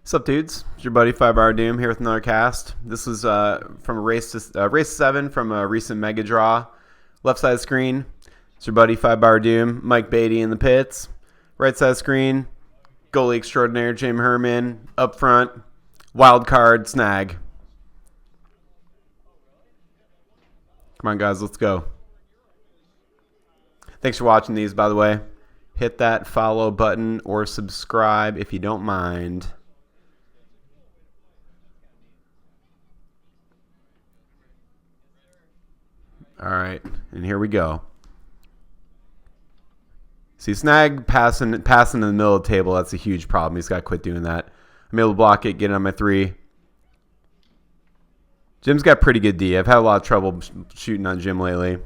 What's up, dudes? It's your buddy 5-Hour Doom here with another cast. This was from race 7 from a recent Mega Draw. Left side of the screen, it's your buddy 5-Hour Doom, Mike Bade in the pits. Right side of the screen, goalie extraordinaire Herman. Up front, wild card Snag. Come on, guys, let's go. Thanks for watching these, by the way. Hit that follow button or subscribe if you don't mind. All right, and here we go. See, Snag passing in the middle of the table, that's a huge problem. He's got to quit doing that. I'm able to block it, get it on my 3. Jim's got pretty good D. I've had a lot of trouble shooting on Jim lately.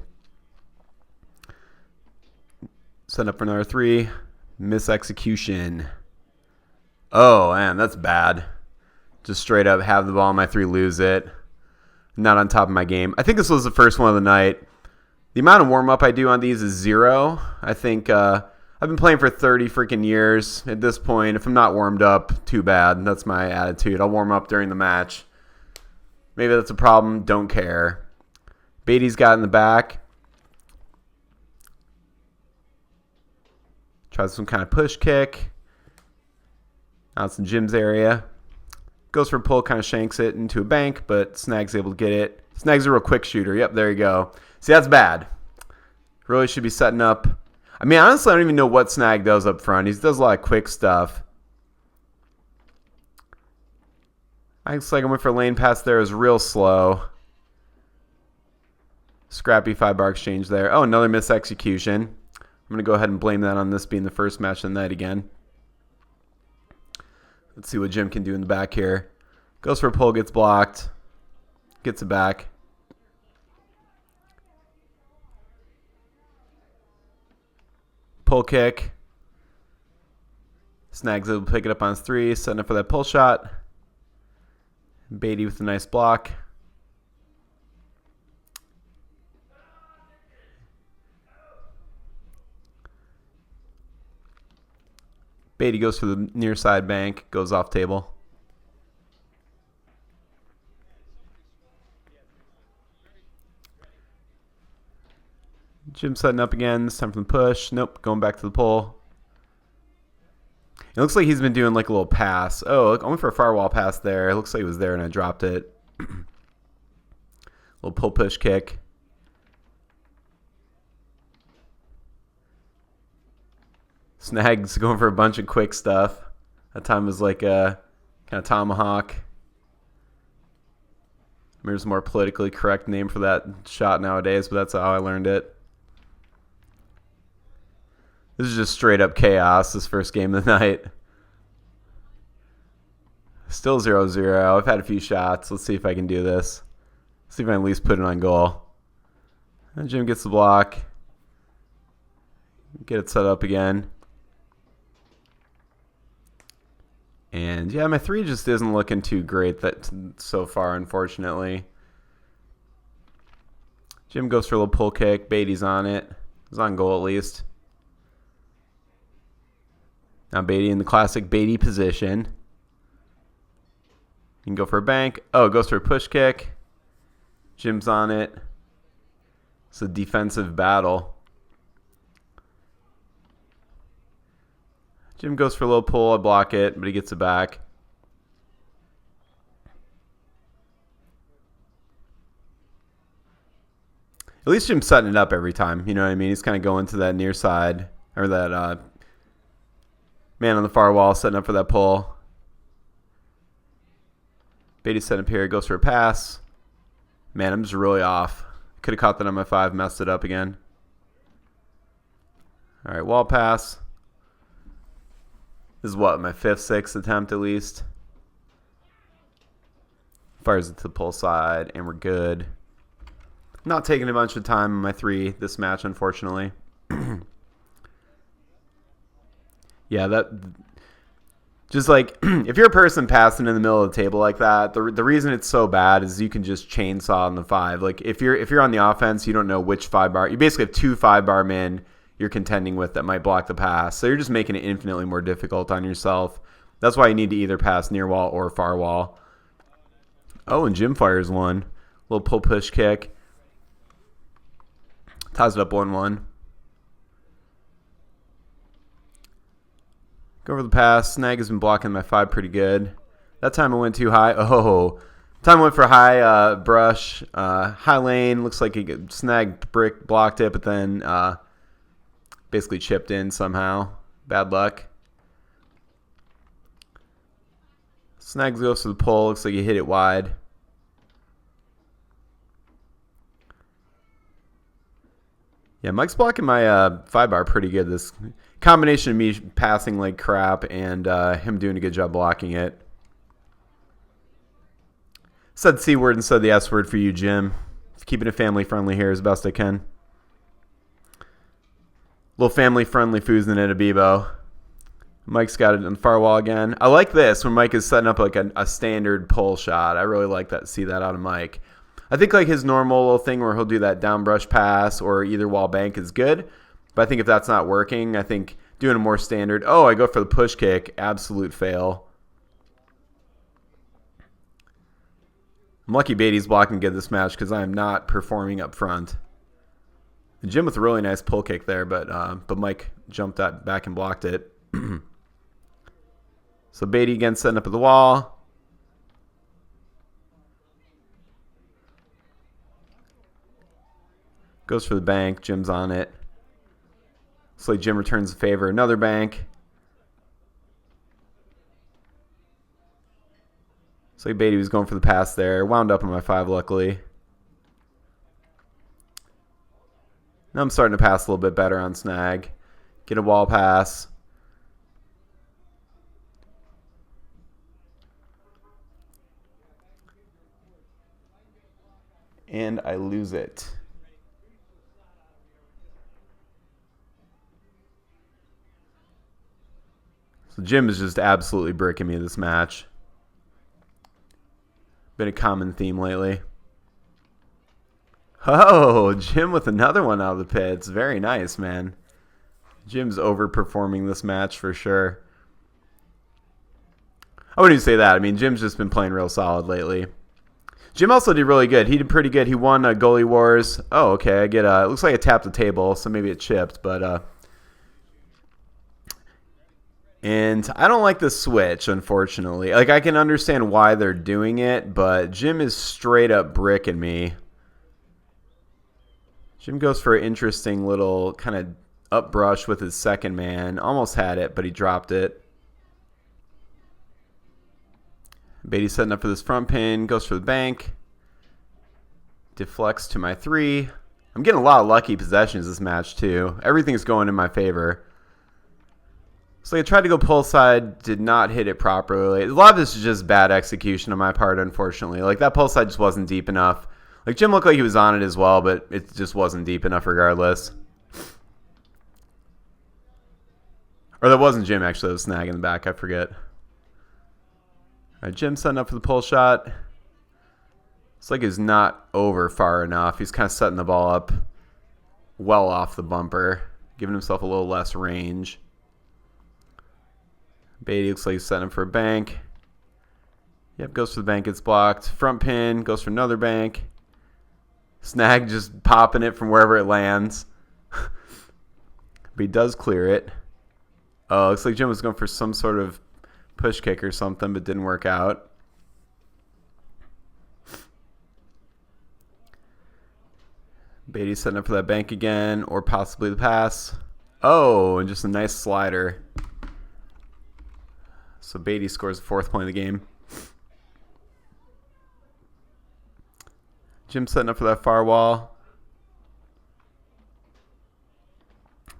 Set up for another 3. Miss execution. Oh, man, that's bad. Just straight up have the ball on my 3, lose it. Not on top of my game. I think this was the first one of the night. The amount of warm-up I do on these is 0. I think I've been playing for 30 freaking years. At this point, if I'm not warmed up, too bad. That's my attitude. I'll warm up during the match. Maybe that's a problem. Don't care. Bade's got in the back. Tries some kind of push kick. Now it's in Jim's area. Goes for a pull, kind of shanks it into a bank, but Snag's able to get it. Snag's a real quick shooter. Yep, there you go. See, that's bad. Really should be setting up. I mean, honestly, I don't even know what Snag does up front. He does a lot of quick stuff. Looks like I went for a lane pass there. It was real slow. Scrappy 5-bar exchange there. Oh, another miss execution. I'm going to go ahead and blame that on this being the first match of the night again. Let's see what Jim can do in the back here. Goes for a pull, gets blocked. Gets it back. Pull kick. Snags able to pick it up on his 3. Setting up for that pull shot. Bade with a nice block. Bade goes for the near side bank, goes off table. Jim setting up again, this time from the push. Nope, going back to the pull. It looks like he's been doing like a little pass. Oh, look, I went for a firewall pass there. It looks like it was there and I dropped it. Little pull push kick. Snag's going for a bunch of quick stuff. That time was like a kind of tomahawk. There's a more politically correct name for that shot nowadays, but that's how I learned it. This is just straight up chaos, this first game of the night. Still 0-0. I've had a few shots. Let's see if I can do this. See if I can at least put it on goal. And Jim gets the block. Get it set up again. And yeah, my 3 just isn't looking too great so far, unfortunately. Jim goes for a little pull kick. Bade's on it. He's on goal at least. Now Bade in the classic Bade position. You can go for a bank. Oh, goes for a push kick. Jim's on it. It's a defensive battle. Jim goes for a little pull. I block it, but he gets it back. At least Jim's setting it up every time. You know what I mean? He's kind of going to that near side, or that man on the far wall setting up for that pull. Bade's setting up here. Goes for a pass. Man, I'm just really off. Could have caught that on my 5. Messed it up again. All right, wall pass. This is what, my 5th, 6th attempt at least. Fires it to the pull side, and we're good. Not taking a bunch of time on my 3 this match, unfortunately. Yeah, that just like if you're a person passing in the middle of the table like that, the reason it's so bad is you can just chainsaw on the 5. Like if you're on the offense, you don't know which 5-bar. You basically have 2 5-bar men you're contending with that might block the pass. So you're just making it infinitely more difficult on yourself. That's why you need to either pass near wall or far wall. Oh, and Jim fires one. Little pull push kick. Ties it up 1-1. Go over the pass. Snag has been blocking my 5 pretty good. That time I went too high. Oh, time I went for high brush. High lane. Looks like he Snag brick blocked it, but then basically chipped in somehow. Bad luck. Snag goes to the pull. Looks like he hit it wide. Yeah, Mike's blocking my 5 bar pretty good. This combination of me passing like crap and him doing a good job blocking it. Said the C word instead of the S word for you, Jim. Keeping it family friendly here as best I can. Little family friendly foozing at a Bebo. Mike's got it on the far wall again. I like this when Mike is setting up like a standard pull shot. I really like that. See that out of Mike. I think like his normal little thing where he'll do that down brush pass or either wall bank is good. But I think if that's not working, I think doing a more standard. Oh, I go for the push kick. Absolute fail. I'm lucky Bade's blocking good this match because I am not performing up front. And Jim with a really nice pull kick there, but Mike jumped that back and blocked it. So Bade again setting up at the wall. Goes for the bank. Jim's on it. Looks like Jim returns the favor. Another bank. Looks like Bade was going for the pass there. Wound up on my 5, luckily. Now I'm starting to pass a little bit better on Snag. Get a wall pass. And I lose it. So Jim is just absolutely bricking me this match. Been a common theme lately. Oh, Jim with another one out of the pits. Very nice, man. Jim's overperforming this match for sure. I wouldn't even say that. I mean, Jim's just been playing real solid lately. Jim also did really good. He did pretty good. He won Goalie Wars. Oh, okay. I get it looks like I tapped the table, so maybe it chipped, but and I don't like the switch, unfortunately. Like, I can understand why they're doing it, but Jim is straight up bricking me. Jim goes for an interesting little kind of up brush with his second man. Almost had it, but he dropped it. Bade's setting up for this front pin. Goes for the bank. Deflects to my 3. I'm getting a lot of lucky possessions this match, too. Everything's going in my favor. So I tried to go pull side. Did not hit it properly. A lot of this is just bad execution on my part, unfortunately. Like, that pull side just wasn't deep enough. Like, Jim looked like he was on it as well, but it just wasn't deep enough regardless. Or that wasn't Jim, actually. It was Snag in the back. I forget. All right, Jim setting up for the pull shot. It's like he's not over far enough. He's kind of setting the ball up well off the bumper, giving himself a little less range. Bade looks like he's setting up for a bank. Yep, goes for the bank. It's blocked. Front pin. Goes for another bank. Snag just popping it from wherever it lands. But he does clear it. Oh, looks like Jim was going for some sort of push kick or something, but didn't work out. Bade setting up for that bank again, or possibly the pass. Oh, and just a nice slider. So Bade scores the 4th point of the game. Jim setting up for that far wall.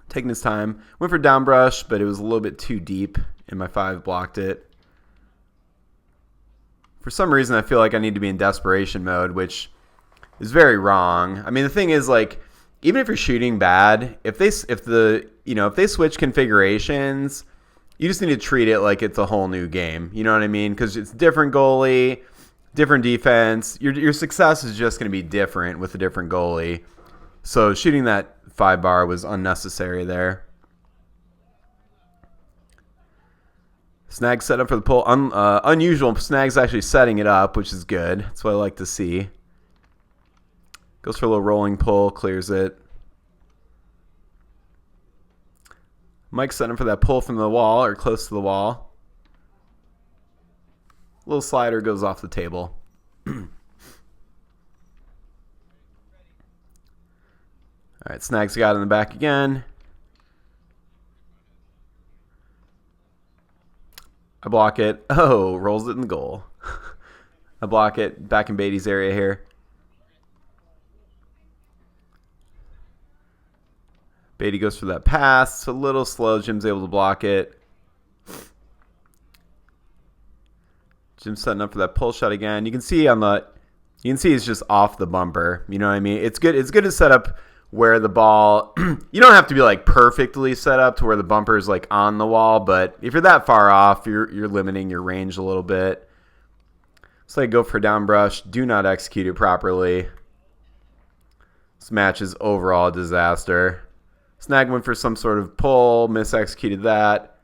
Taking his time. Went for down brush, but it was a little bit too deep, and my 5 blocked it. For some reason, I feel like I need to be in desperation mode, which is very wrong. I mean, the thing is, like, even if you're shooting bad, if they switch configurations, you just need to treat it like it's a whole new game. You know what I mean? Because it's different goalie, different defense. Your success is just going to be different with a different goalie. So shooting that 5 bar was unnecessary there. Snag set up for the pull. Unusual. Snag's actually setting it up, which is good. That's what I like to see. Goes for a little rolling pull, clears it. Mike's setting up for that pull from the wall or close to the wall. Little slider goes off the table. All right, Snag's got it in the back again. I block it. Oh, rolls it in the goal. I block it back in Bade's area here. Bade goes for that pass. It's a little slow. Jim's able to block it. Jim's setting up for that pull shot again. You can see it's just off the bumper. You know what I mean? It's good. It's good to set up where the ball, you don't have to be like perfectly set up to where the bumper is like on the wall, but if you're that far off, you're limiting your range a little bit. So I go for down brush. Do not execute it properly. This match is overall a disaster. Snag went for some sort of pull, mis-executed that.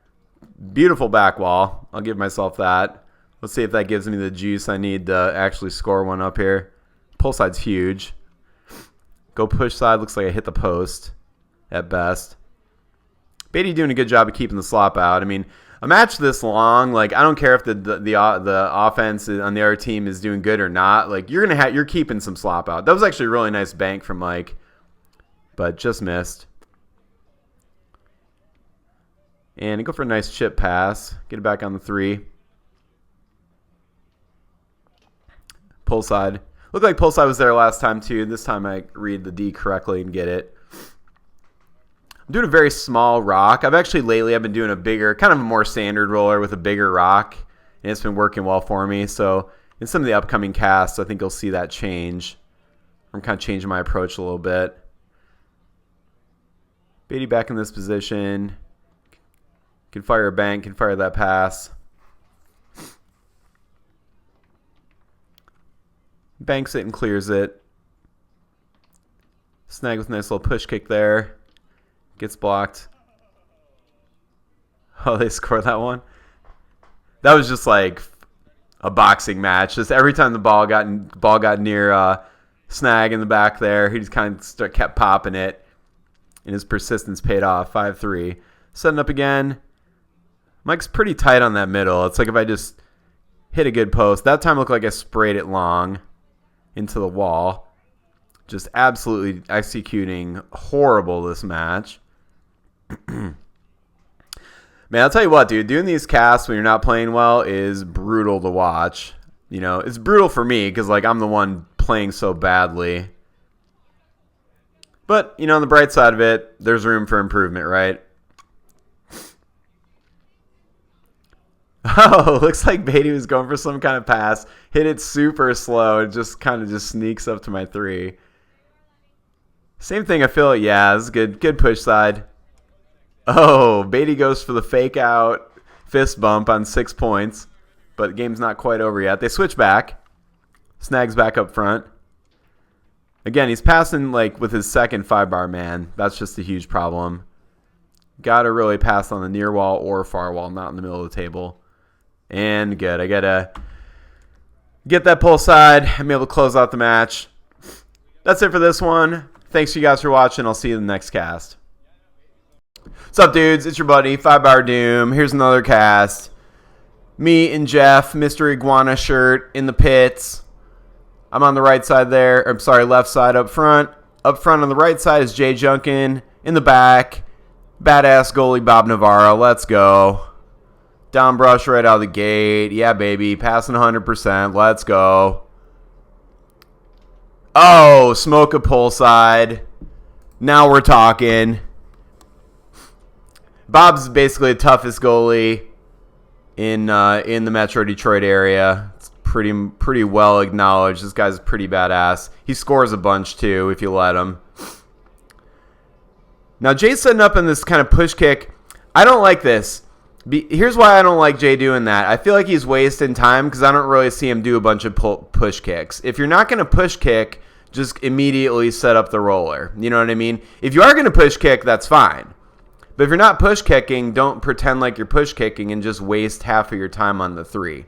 Beautiful back wall. I'll give myself that. Let's see if that gives me the juice I need to actually score one up here. Pull side's huge. Go push side. Looks like I hit the post at best. Bade doing a good job of keeping the slop out. I mean, a match this long, like I don't care if the offense on the other team is doing good or not. Like you're keeping some slop out. That was actually a really nice bank from Mike, but just missed. And go for a nice chip pass. Get it back on the 3. Pull side. Looked like pull side was there last time too. This time I read the D correctly and get it. I'm doing a very small rock. I've been doing a bigger, kind of a more standard roller with a bigger rock. And it's been working well for me. So in some of the upcoming casts, I think you'll see that change. I'm kind of changing my approach a little bit. Bade back in this position. Can fire a bank, can fire that pass. Banks it and clears it. Snag with a nice little push kick there. Gets blocked. Oh, they scored that one. That was just like a boxing match. Just every time the ball got near Snag in the back there, he just kind of kept popping it. And his persistence paid off. 5-3. Setting up again. Mike's pretty tight on that middle. It's like if I just hit a good post. That time looked like I sprayed it long into the wall. Just absolutely executing horrible this match. Man, I'll tell you what, dude. Doing these casts when you're not playing well is brutal to watch. You know, it's brutal for me because like I'm the one playing so badly. But, you know, on the bright side of it, there's room for improvement, right? Oh, looks like Bade was going for some kind of pass. Hit it super slow. It just kind of just sneaks up to my 3. Same thing, I feel. Yeah, this is good. Good push side. Oh, Bade goes for the fake out fist bump on 6 points. But the game's not quite over yet. They switch back. Snag's back up front. Again, he's passing like with his second 5-bar man. That's just a huge problem. Got to really pass on the near wall or far wall, not in the middle of the table. And good. I got to get that pull side and be able to close out the match. That's it for this one. Thanks you guys for watching. I'll see you in the next cast. What's up, dudes? It's your buddy, 5-Bar Doom. Here's another cast. Me and Jeff, Mr. Iguana shirt in the pits. I'm on the right side there. I'm sorry, left side up front. Up front on the right side is Jay Junkin. In the back, badass goalie Bob Navarra. Let's go. Down brush right out of the gate. Yeah, baby. Passing 100%. Let's go. Oh, smoke a pull side. Now we're talking. Bob's basically the toughest goalie in the Metro Detroit area. It's pretty well acknowledged. This guy's pretty badass. He scores a bunch too if you let him. Now Jay's setting up in this kind of push kick. I don't like this. Here's why I don't like Jay doing that. I feel like he's wasting time because I don't really see him do a bunch of push kicks. If you're not going to push kick, just immediately set up the roller. You know what I mean? If you are going to push kick, that's fine. But if you're not push kicking, don't pretend like you're push kicking and just waste half of your time on the 3.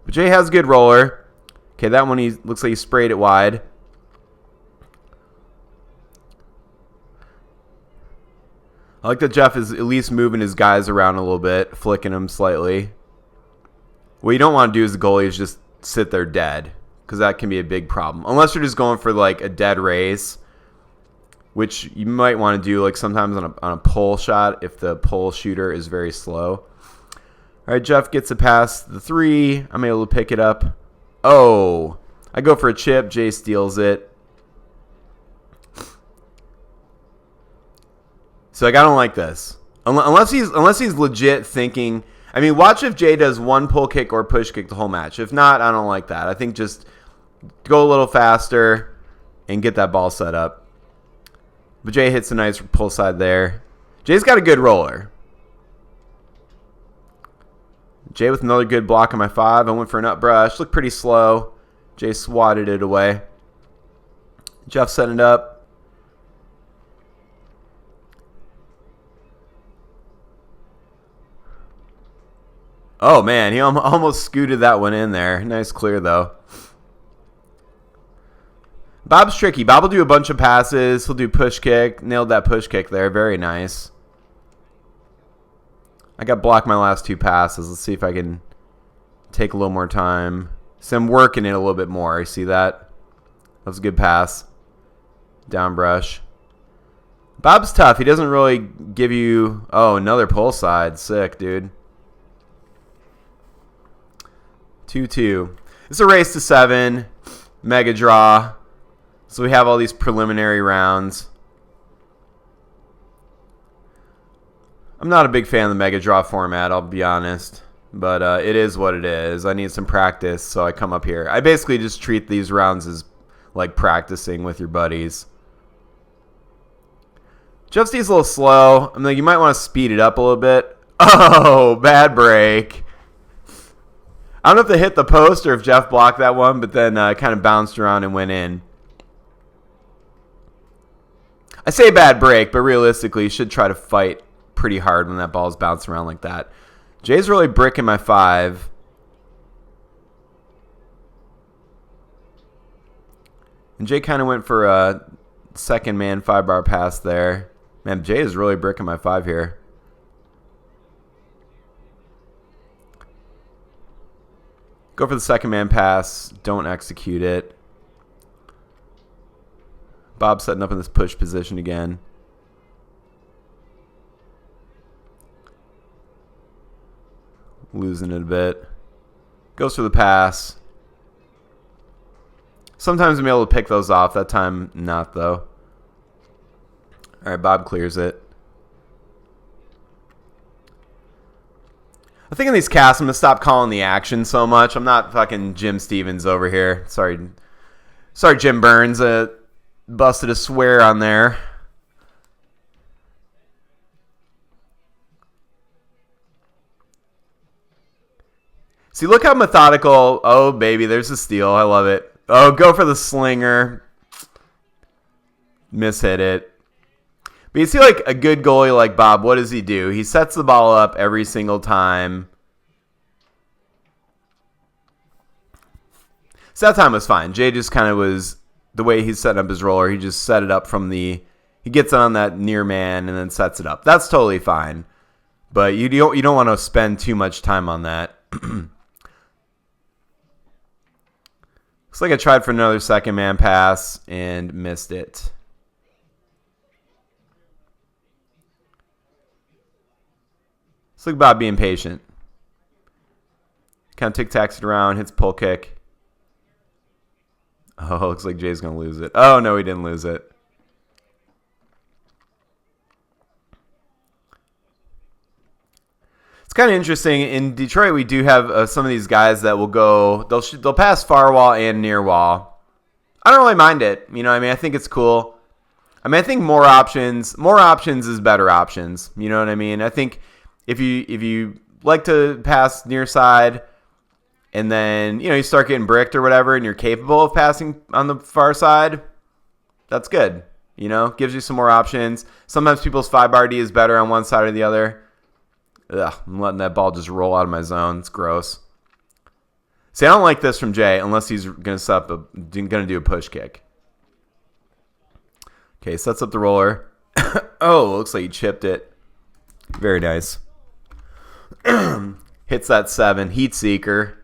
But Jay has a good roller. Okay, that one looks like he sprayed it wide. I like that Jeff is at least moving his guys around a little bit, flicking them slightly. What you don't want to do as a goalie is just sit there dead, because that can be a big problem. Unless you're just going for like a dead race, which you might want to do like sometimes on a pull shot if the pull shooter is very slow. All right, Jeff gets it past the 3. I'm able to pick it up. Oh, I go for a chip. Jay steals it. So like, I don't like this. Unless he's legit thinking. I mean, watch if Jay does one pull kick or push kick the whole match. If not, I don't like that. I think just go a little faster and get that ball set up. But Jay hits a nice pull side there. Jay's got a good roller. Jay with another good block on my 5. I went for an up brush. Looked pretty slow. Jay swatted it away. Jeff setting it up. Oh, man, he almost scooted that one in there. Nice clear, though. Bob's tricky. Bob will do a bunch of passes. He'll do push kick. Nailed that push kick there. Very nice. I got blocked my last 2 passes. Let's see if I can take a little more time. So I'm working it a little bit more. You see that? That was a good pass. Down brush. Bob's tough. He doesn't really give you... Oh, another pull side. Sick, dude. 2-2. It's a race to 7. Mega draw. So we have all these preliminary rounds. I'm not a big fan of the mega draw format, I'll be honest. But it is what it is. I need some practice, so I come up here. I basically just treat these rounds as like practicing with your buddies. Jeff Steve's a little slow. I'm like, you might want to speed it up a little bit. Oh, bad break. I don't know if they hit the post or if Jeff blocked that one, but then kind of bounced around and went in. I say bad break, but realistically, you should try to fight pretty hard when that ball's bouncing around like that. Jay's really bricking my 5. And Jay kind of went for a second man 5-bar pass there. Man, Jay is really bricking my 5 here. Go for the second man pass. Don't execute it. Bob setting up in this push position again. Losing it a bit. Goes for the pass. Sometimes I'm able to pick those off. That time, not though. All right, Bob clears it. I think in these casts, I'm going to stop calling the action so much. I'm not fucking Jim Stevens over here. Sorry, Jim Burns. Busted a swear on there. See, look how methodical. Oh, baby, there's a steal. I love it. Oh, go for the slinger. Mishit it. But you see, like, a good goalie like Bob, what does he do? He sets the ball up every single time. So that time was fine. Jay just kind of was, the way he's setting up his roller, he just set it up from the, he gets on that near man and then sets it up. That's totally fine. But you don't want to spend too much time on that. Looks like I tried for another second man pass and missed it. Let's look about being patient. Kind of tic-tacs it around, hits pull kick. Oh, looks like Jay's going to lose it. Oh, no, he didn't lose it. It's kind of interesting. In Detroit, we do have some of these guys that will go, they'll pass far wall and near wall. I don't really mind it. You know what I mean? I think it's cool. I mean, I think more options is better options. You know what I mean? I think if you like to pass near side and then, you start getting bricked or whatever and you're capable of passing on the far side, that's good. You know, gives you some more options. Sometimes people's 5-bar D is better on one side or the other. Ugh, I'm letting that ball just roll out of my zone. It's gross. See, I don't like this from Jay unless he's going to do a push kick. Okay, sets up the roller. Oh, looks like he chipped it. Very nice. Hits that 7. Heat seeker.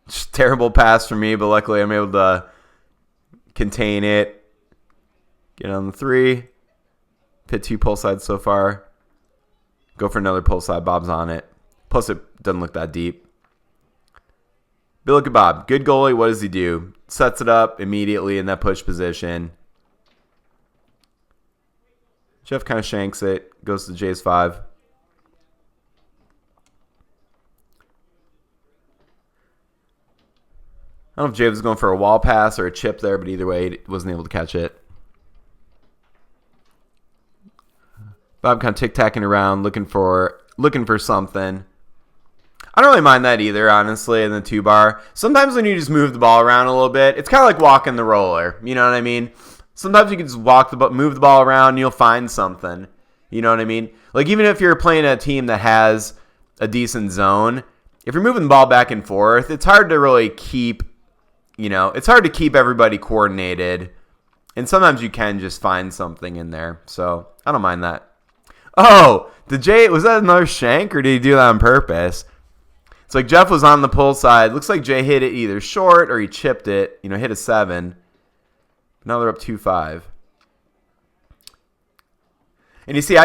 Just terrible pass for me, but luckily I'm able to contain it. Get on the 3. Hit 2 pull sides so far. Go for another pull side. Bob's on it. Plus, it doesn't look that deep. But look at Bob. Good goalie. What does he do? Sets it up immediately in that push position. Jeff kind of shanks it. Goes to Jay's 5. I don't know if Jay was going for a wall pass or a chip there, but either way, he wasn't able to catch it. Bob kind of tic-tacking around, looking for something. I don't really mind that either, honestly, in the 2-bar. Sometimes when you just move the ball around a little bit, it's kind of like walking the roller. You know what I mean? Sometimes you can just move the ball around and you'll find something. You know what I mean? Like even if you're playing a team that has a decent zone, if you're moving the ball back and forth, it's hard to really keep, it's hard to keep everybody coordinated. And sometimes you can just find something in there. So I don't mind that. Oh, was that another shank or did he do that on purpose? It's like Jeff was on the pull side. Looks like Jay hit it either short or he chipped it. Hit a 7. Now they're up 2-5. And you see,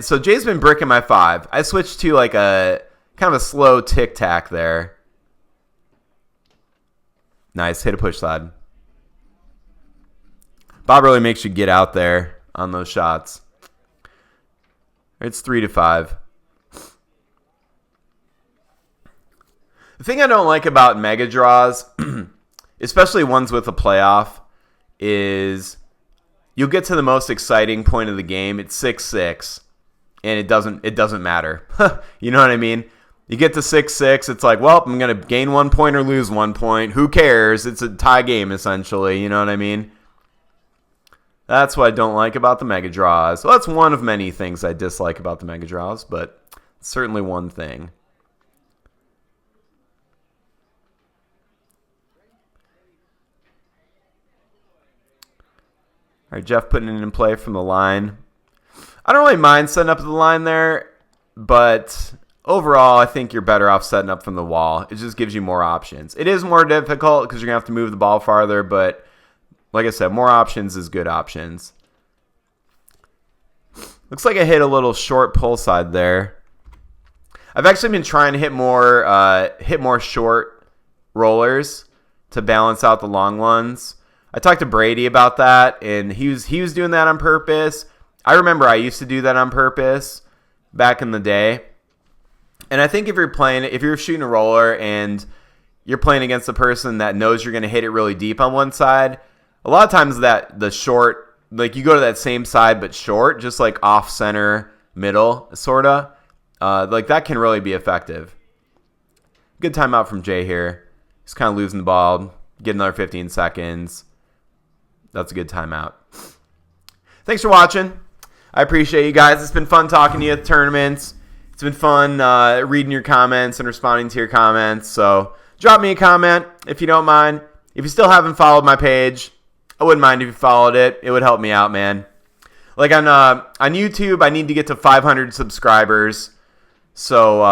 so Jay's been bricking my 5. I switched to like a kind of a slow tic-tac there. Nice, hit a push side. Bob really makes you get out there on those shots. It's 3-5. The thing I don't like about mega draws, especially ones with a playoff, is you'll get to the most exciting point of the game. It's 6-6, and it doesn't matter. You know what I mean? You get to 6-6, it's like, well, I'm going to gain 1 point or lose 1 point. Who cares? It's a tie game, essentially. You know what I mean? That's what I don't like about the mega draws. Well, that's one of many things I dislike about the mega draws, but it's certainly one thing. All right, Jeff putting it in play from the line. I don't really mind setting up the line there, but overall, I think you're better off setting up from the wall. It just gives you more options. It is more difficult because you're going to have to move the ball farther, but like I said, more options is good options. Looks like I hit a little short pull side there. I've actually been trying to hit more short rollers to balance out the long ones. I talked to Brady about that, and he was doing that on purpose. I remember I used to do that on purpose back in the day. And I think if you're shooting a roller and you're playing against a person that knows you're going to hit it really deep on one side, a lot of times that the short, like you go to that same side but short, just like off center, middle, sorta, like that can really be effective. Good timeout from Jay here. He's kind of losing the ball. Get another 15 seconds. That's a good timeout. Thanks for watching. I appreciate you guys. It's been fun talking to you at the tournaments. It's been fun reading your comments and responding to your comments. So drop me a comment if you don't mind. If you still haven't followed my page, I wouldn't mind if you followed it. It would help me out, man. Like on YouTube, I need to get to 500 subscribers. So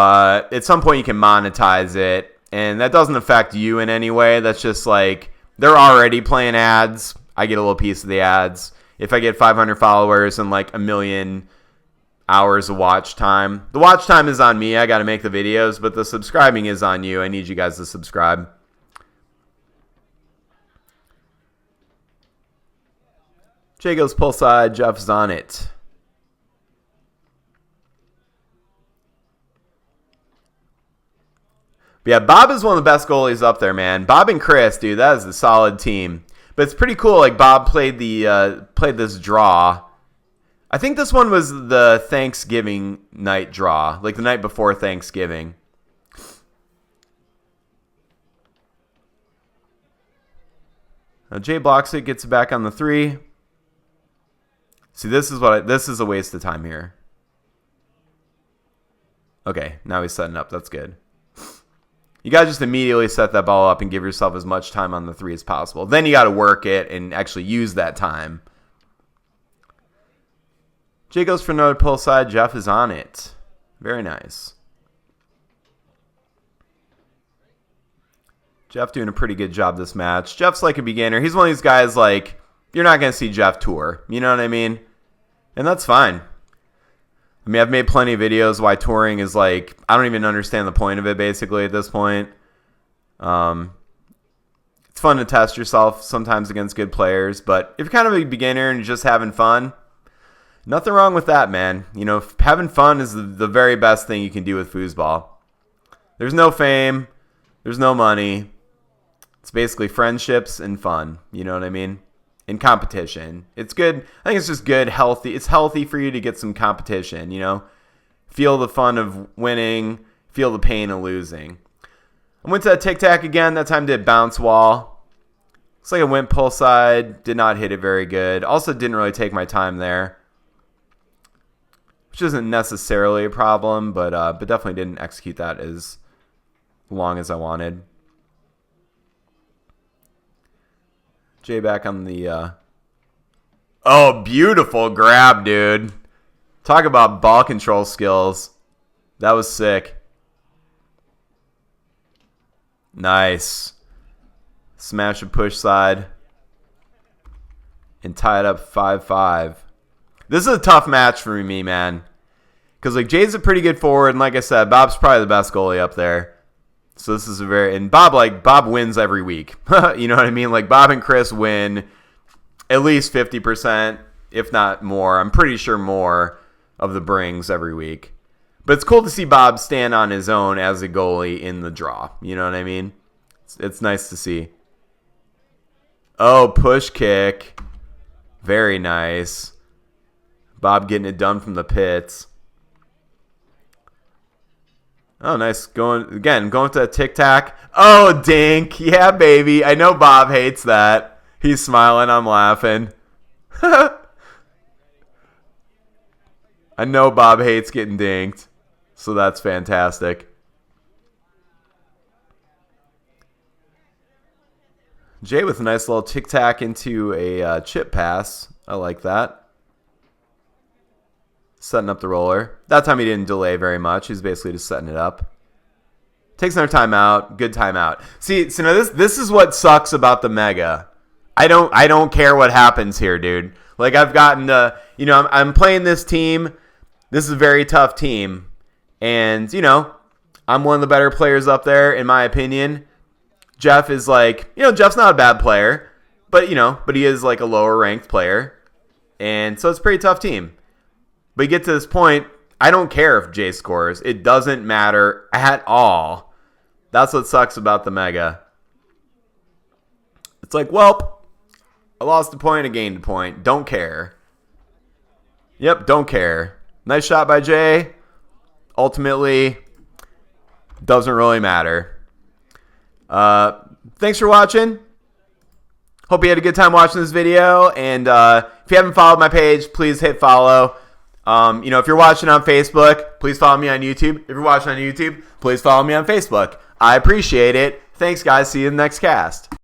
at some point you can monetize it. And that doesn't affect you in any way. That's just like they're already playing ads. I get a little piece of the ads. If I get 500 followers and like 1 million hours of watch time. The watch time is on me. I got to make the videos. But the subscribing is on you. I need you guys to subscribe. Jay goes pull side. Jeff's on it. But yeah, Bob is one of the best goalies up there, man. Bob and Chris, dude, that is a solid team. But it's pretty cool. Like Bob played this draw. I think this one was the Thanksgiving night draw, like the night before Thanksgiving. Now Jay blocks it, gets it back on the 3. See, this is a waste of time here. Okay, now he's setting up. That's good. You got to just immediately set that ball up and give yourself as much time on the 3 as possible. Then you got to work it and actually use that time. Jay goes for another pull side. Jeff is on it. Very nice. Jeff doing a pretty good job this match. Jeff's like a beginner. He's one of these guys like, you're not going to see Jeff tour. You know what I mean? And that's fine. I mean, I've made plenty of videos why touring is like, I don't even understand the point of it basically at this point. It's fun to test yourself sometimes against good players, but if you're kind of a beginner and you're just having fun, nothing wrong with that, man. You know, having fun is the very best thing you can do with foosball. There's no fame. There's no money. It's basically friendships and fun. You know what I mean? In competition. It's good. I think it's just good, healthy. It's healthy for you to get some competition, you know? Feel the fun of winning. Feel the pain of losing. I went to a tic-tac again. That time did bounce wall. Looks like I went pull side. Did not hit it very good. Also didn't really take my time there. Which isn't necessarily a problem, but definitely didn't execute that as long as I wanted. Jay back on the... Oh, beautiful grab, dude. Talk about ball control skills. That was sick. Nice. Smash a push side. And tie it up 5-5. This is a tough match for me, man. Because like Jay's a pretty good forward. And like I said, Bob's probably the best goalie up there. So this is a very... And Bob wins every week. You know what I mean? Like Bob and Chris win at least 50%, if not more. I'm pretty sure more of the brings every week. But it's cool to see Bob stand on his own as a goalie in the draw. You know what I mean? It's nice to see. Oh, push kick. Very nice. Bob getting it done from the pits. Oh, nice. Going to a tic-tac. Oh, dink. Yeah, baby. I know Bob hates that. He's smiling. I'm laughing. I know Bob hates getting dinked. So that's fantastic. Jay with a nice little tic-tac into a chip pass. I like that. Setting up the roller. That time he didn't delay very much. He was basically just setting it up. Takes another timeout. Good timeout. See, so now this is what sucks about the Mega. I don't care what happens here, dude. Like I've gotten I'm playing this team. This is a very tough team. And, I'm one of the better players up there, in my opinion. Jeff is like, Jeff's not a bad player, but he is like a lower ranked player. And so it's a pretty tough team. But you get to this point, I don't care if Jay scores. It doesn't matter at all. That's what sucks about the Mega. It's like, well, I lost a point, I gained a point. Don't care. Yep, don't care. Nice shot by Jay. Ultimately, doesn't really matter. Thanks for watching. Hope you had a good time watching this video. And if you haven't followed my page, please hit follow. If you're watching on Facebook, please follow me on YouTube. If you're watching on YouTube, please follow me on Facebook. I appreciate it. Thanks, guys. See you in the next cast.